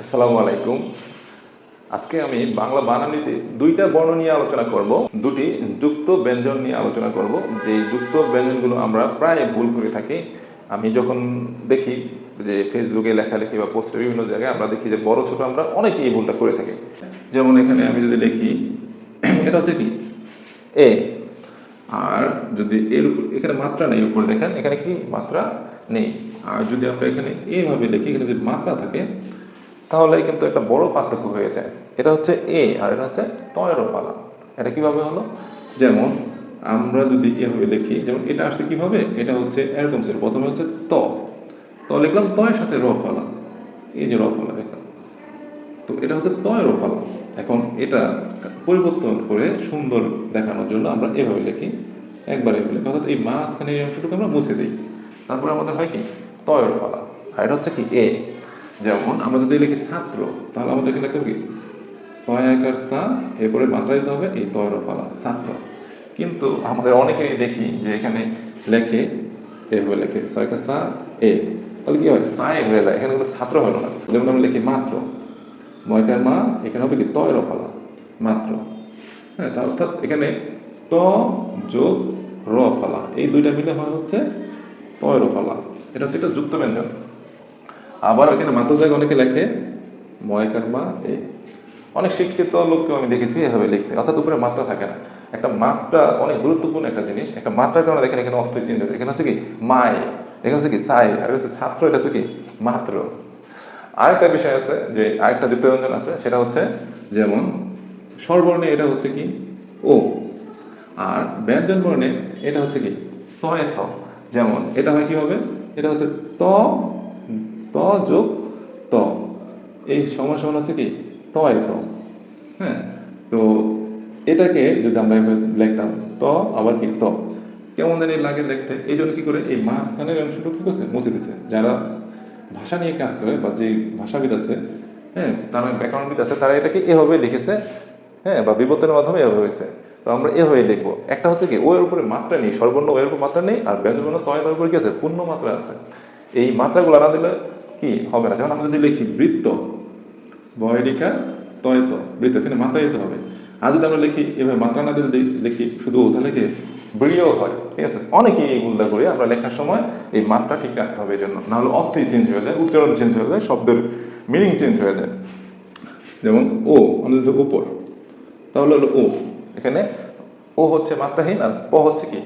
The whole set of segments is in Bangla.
আসসালামু আলাইকুম। আজকে আমি বাংলা বানানিতে দুইটা বর্ণ নিয়ে আলোচনা করব, দুটি যুক্ত ব্যঞ্জন নিয়ে আলোচনা করব। যে যুক্ত ব্যঞ্জনগুলো আমরা প্রায় ভুল করে থাকি। আমি যখন দেখি যে ফেসবুকে লেখালেখি বা পোস্টে বিভিন্ন জায়গায় আমরা দেখি যে বড় ছোট আমরা অনেকেই এই ভুলটা করে থাকি। যেমন এখানে আমি যদি লিখি, এটা হচ্ছে কি এ, আর যদি এর উপর এখানে মাত্রা নেই, উপরে দেখেন এখানে কি মাত্রা নেই। আর যদি আমরা এখানে এইভাবে লিখি, এখানে যদি মাত্রা থাকে তাহলে কিন্তু একটা বড় পার্থক্য হয়ে যায়। এটা হচ্ছে এ আর এটা হচ্ছে তয়ের পালা। এটা কিভাবে হলো? যেমন আমরা যদি এভাবে লিখি, যেমন এটা আসছে কিভাবে, এটা হচ্ছে এরকম ছিল। প্রথমে হচ্ছে ত লিখলাম, তয়ের সাথে র ফলা, এই যে র ফলা দেখলাম, তো এটা হচ্ছে তয়ের ফলা। এখন এটা পরিবর্তন করে সুন্দর দেখানোর জন্য আমরা এভাবে লিখি, একবার এভাবে লিখি, অর্থাৎ এই মাঝখানে এই অংশটুকু আমরা মুছে দিই। তারপরে আমাদের হয় কি তয়ের ফলা, আর এটা হচ্ছে কি এ। যেমন আমরা যদি লিখি ছাত্র, তাহলে আমাদের এখানে লিখতে হবে কি ছয় একার সা, এরপরে মাত্রা দিতে হবে এই তয়ের ফলা, ছাত্র। কিন্তু আমাদের অনেকেই দেখি যে এখানে লেখে এভাবে লেখে ছয় একার সা এ, তাহলে কি হয় সায় হয়ে যায়, এখানে কিন্তু ছাত্র হলো না। যেমন আমি লিখি মাত্র, ময়কার মা, এখানে হবে কি তয়ের ফলা, মাত্র। হ্যাঁ, তা অর্থাৎ এখানে ত যোগ র ফলা, এই দুইটা মিলে হয় হচ্ছে তয়ের ফলা। এটা হচ্ছে একটা যুক্ত ব্যঞ্জন। আবার এখানে মাত্র জায়গায় অনেকে লেখে ময়কার মা এ। অনেক শিক্ষিত লোককেও আমি দেখেছি এভাবে লিখতে, অর্থাৎ উপরে মাত্রা থাকে না। একটা মাত্রা অনেক গুরুত্বপূর্ণ একটা জিনিস। একটা মাত্রার কারণে দেখেন এখানে অর্থ চেঞ্জ হয়েছে। এখানে হচ্ছে কি মায়, এখানে হচ্ছে কি সাই, আর হচ্ছে ছাত্র, এটা হচ্ছে কি মাত্র। আরেকটা বিষয় আছে, যে আরেকটা যুক্ত ব্যঞ্জন আছে, সেটা হচ্ছে যেমন স্বরবর্ণে এটা হচ্ছে কি ও, আর ব্যঞ্জন বর্ণে এটা হচ্ছে কি তয়ে থ। যেমন এটা হয় কি হবে, এটা হচ্ছে ত, ত যোগ ত, এই সমান সমান হচ্ছে কি তয়ে ত। হ্যাঁ, তো এটাকে যদি আমরা লিখতাম ত আবার কি ত, কেমন জানি লাগে দেখতে। এই জন্য কি করে এই মাঝখানের অংশটুকু কি করছে মুছে দিছে। যারা ভাষা নিয়ে কাজ করে বা যে ভাষাবিদ আছে, হ্যাঁ, তারা ব্যাকরণবিদ আছে, তারা এটাকে এভাবে লিখেছে। হ্যাঁ, বা বিবর্তনের মাধ্যমে এভাবে হয়েছে। তো আমরা এভাবে লিখবো। একটা হচ্ছে কি ও এর উপরে মাত্রা নেই, সর্বর্ণ ও এর উপর মাত্রা নেই, আর ব্যঞ্জনবর্ণ তয় তার উপরে কি আছে পূর্ণ মাত্রা আছে। এই মাত্রাগুলো না দিলে কি হবে না। যেমন আমরা যদি লিখি বৃত্ত, বয়লিকা তয় ত, বৃত্ত, এখানে মাত্রা দিতে হবে। আর যদি আমরা লিখি এভাবে মাত্রা না দিতে লিখি শুধু, তাহলে কি বৃয় হয়। ঠিক আছে, অনেকেই এই ভুলটা করি আমরা লেখার সময়। এই মাত্রা ঠিক রাখতে হবে, এই জন্য নাহলে অর্থই চেঞ্জ হয়ে যায়, উচ্চারণ চেঞ্জ হয়ে যায়, শব্দের মিনিং চেঞ্জ হয়ে যায়। যেমন ও, আমাদের যদি উপর, তাহলে হলো ও, এখানে ও হচ্ছে মাত্রাহীন, আর প হচ্ছে কি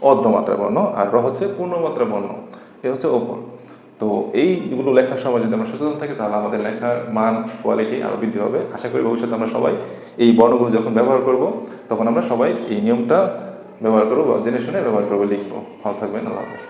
অর্ধমাত্রা বর্ণ, আর র হচ্ছে পূর্ণমাত্রা বর্ণ, এ হচ্ছে ওপর। তো এইগুলো লেখার সময় যদি আমরা সচেতন থাকি, তাহলে আমাদের লেখার মান, কোয়ালিটি আরও বৃদ্ধি হবে। আশা করি ভবিষ্যতে আমরা সবাই এই বর্ণগুলো যখন ব্যবহার করব, তখন আমরা সবাই এই নিয়মটা ব্যবহার করবো বা জেনে শুনে ব্যবহার করবো, লিখবো। ভালো থাকবেন, আল্লাহ হাফেজ।